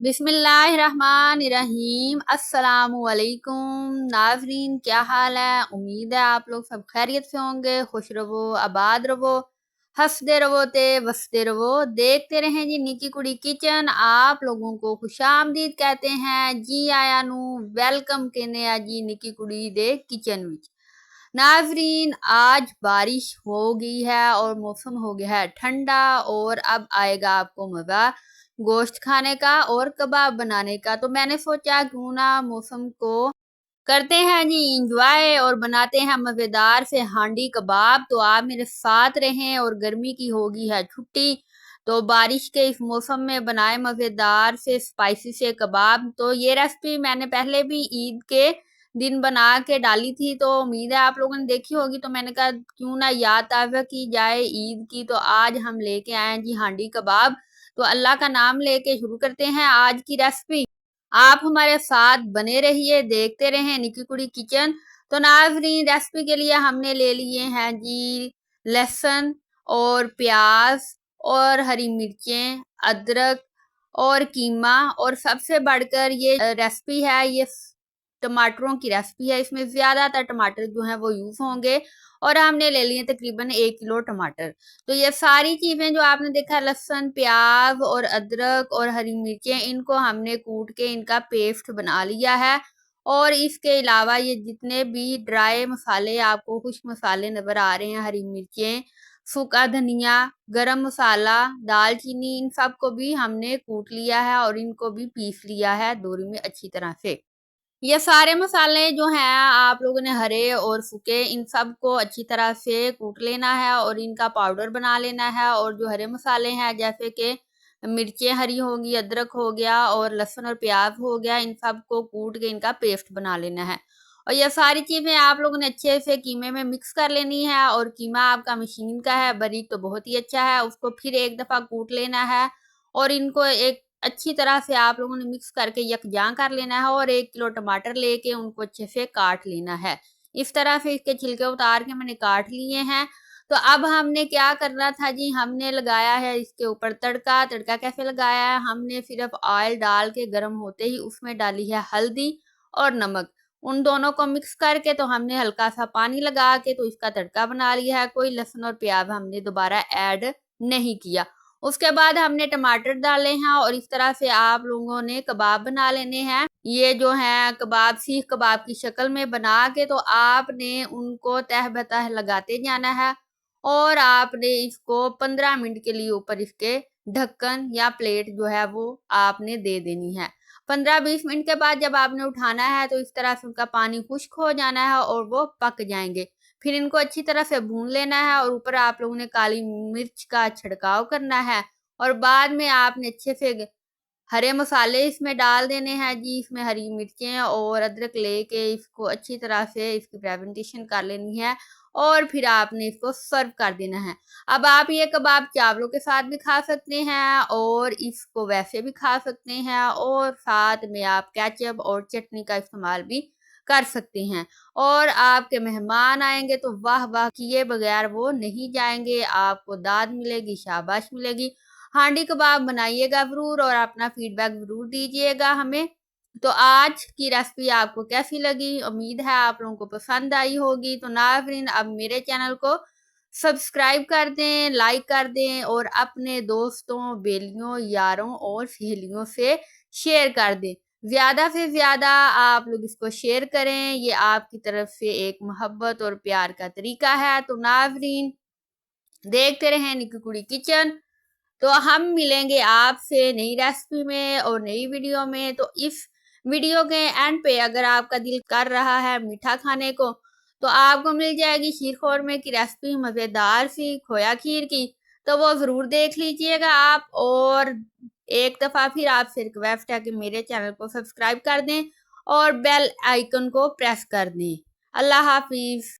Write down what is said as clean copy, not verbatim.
बिस्मिल्लाहिर्रहमानिर्रहीम। अस्सलामुअलैकुम नाज़रीन, क्या हाल है। उम्मीद है आप लोग सब खैरियत से होंगे। खुश रहो, आबाद रहो, हंसते रहो ते वसते रहो। देखते रहें जी निकी कुड़ी किचन। आप लोगों को खुशामदीद कहते हैं जी। आया नू वेलकम कहने आ जी निकी कुड़ी दे किचन विच। नाजरीन, आज बारिश हो गई है और मौसम हो गया है ठंडा और अब आएगा आपको मजा गोश्त खाने का और कबाब बनाने का। तो मैंने सोचा क्यों ना मौसम को करते हैं जी इंजॉय और बनाते हैं मजेदार से हांडी कबाब। तो आप मेरे साथ रहें। और गर्मी की होगी है छुट्टी, तो बारिश के इस मौसम में बनाए मजेदार से स्पाइसी से कबाब। तो ये रेसिपी मैंने पहले भी ईद के दिन बना के डाली थी, तो उम्मीद है आप लोगों ने देखी होगी। तो मैंने कहा क्यों ना याद ताज़ा की जाए ईद की। तो आज हम लेके आए हैं जी हांडी कबाब। तो अल्लाह का नाम लेके शुरू करते हैं आज की रेसिपी। आप हमारे साथ बने रहिए, देखते रहें निकी कुड़ी किचन। तो नाजरीन, रेसिपी के लिए हमने ले लिए हैं जी लहसुन और प्याज और हरी मिर्चें, अदरक और कीमा। और सबसे बढ़कर ये रेसिपी है, ये टमाटरों की रेसिपी है। इसमें ज्यादातर टमाटर जो हैं वो यूज होंगे। और हमने ले लिए तकरीबन 1 किलो टमाटर। तो ये सारी चीजें जो आपने देखा, लहसुन, प्याज और अदरक और हरी मिर्चें, इनको हमने कूट के इनका पेस्ट बना लिया है। और इसके अलावा ये जितने भी ड्राई मसाले आपको कुछ मसाले नजर आ रहे हैं, हरी मिर्चें, सूखा धनिया, गरम मसाला, दालचीनी, इन सब को भी हमने कूट लिया है और इनको भी पीस लिया है दोरी में अच्छी तरह से। ये सारे मसाले जो हैं आप लोगों ने हरे और सूखे, इन सब को अच्छी तरह से कूट लेना है और इनका पाउडर बना लेना है। और जो हरे मसाले हैं जैसे कि मिर्चें हरी होगी, अदरक हो गया और लहसुन और प्याज हो गया, इन सब को कूट के इनका पेस्ट बना लेना है। और ये सारी चीजें आप लोगों ने अच्छे से कीमे में मिक्स कर लेनी है। और कीमा आपका मशीन का है, बारीक तो बहुत ही अच्छा है, उसको फिर एक दफा कूट लेना है। और इनको एक अच्छी तरह से आप लोगों ने मिक्स करके यकजां कर लेना है। और 1 किलो टमाटर लेके उनको अच्छे से काट लेना है। इस तरह से इसके छिलके उतार के मैंने काट लिए हैं। तो अब हमने क्या करना था जी, हमने लगाया है इसके ऊपर तड़का। तड़का कैसे लगाया है, हमने सिर्फ ऑयल डाल के गर्म होते ही उसमें डाली है हल्दी और नमक। उन दोनों को मिक्स करके तो हमने हल्का सा पानी लगा के तो इसका तड़का बना लिया है। कोई लहसुन और प्याज हमने दोबारा ऐड नहीं किया। उसके बाद हमने टमाटर डाले हैं और इस तरह से आप लोगों ने कबाब बना लेने हैं। ये जो है कबाब सीख कबाब की शक्ल में बना के तो आपने उनको तह बतह लगाते जाना है। और आपने इसको 15 मिनट के लिए ऊपर इसके ढक्कन या प्लेट जो है वो आपने दे देनी है। 15-20 मिनट के बाद जब आपने उठाना है तो इस तरह से उनका पानी खुश्क हो जाना है और वो पक जाएंगे। फिर इनको अच्छी तरह से भून लेना है और ऊपर आप लोगों ने काली मिर्च का छिड़काव करना है। और बाद में आपने अच्छे से हरे मसाले इसमें डाल देने हैं जी। इसमें हरी मिर्चें और अदरक लेके इसको अच्छी तरह से इसकी प्रेजेंटेशन कर लेनी है। और फिर आपने इसको सर्व कर देना है। अब आप ये कबाब चावलों के साथ भी खा सकते हैं और इसको वैसे भी खा सकते हैं। और साथ में आप केचप और चटनी का इस्तेमाल भी कर सकते हैं। और आपके मेहमान आएंगे तो वाह वाह किए बगैर वो नहीं जाएंगे, आपको दाद मिलेगी, शाबाश मिलेगी। हांडी कबाब बनाइएगा जरूर और अपना फीडबैक जरूर दीजिएगा हमें। तो आज की रेसिपी आपको कैसी लगी, उम्मीद है आप लोगों को पसंद आई होगी। तो नाज़रीन, अब मेरे चैनल को सब्सक्राइब कर दें, लाइक कर दें और अपने दोस्तों, बेलियों, यारों और सहेलियों से शेयर कर दें। ज्यादा से ज्यादा आप लोग इसको शेयर करें, ये आपकी तरफ से एक मोहब्बत और प्यार का तरीका है। तो नाज़रीन, देखते रहें निकी कुड़ी किचन। तो हम मिलेंगे आपसे नई रेसिपी में और नई वीडियो में। तो इस वीडियो के एंड पे अगर आपका दिल कर रहा है मीठा खाने को, तो आपको मिल जाएगी शीर खोरमे की रेसिपी, मजेदार सी खोया खीर की। तो वो जरूर देख लीजिएगा आप। और एक दफा फिर आपसे रिक्वेस्ट है कि मेरे चैनल को सब्सक्राइब कर दें और बेल आइकन को प्रेस कर दें। अल्लाह हाफिज।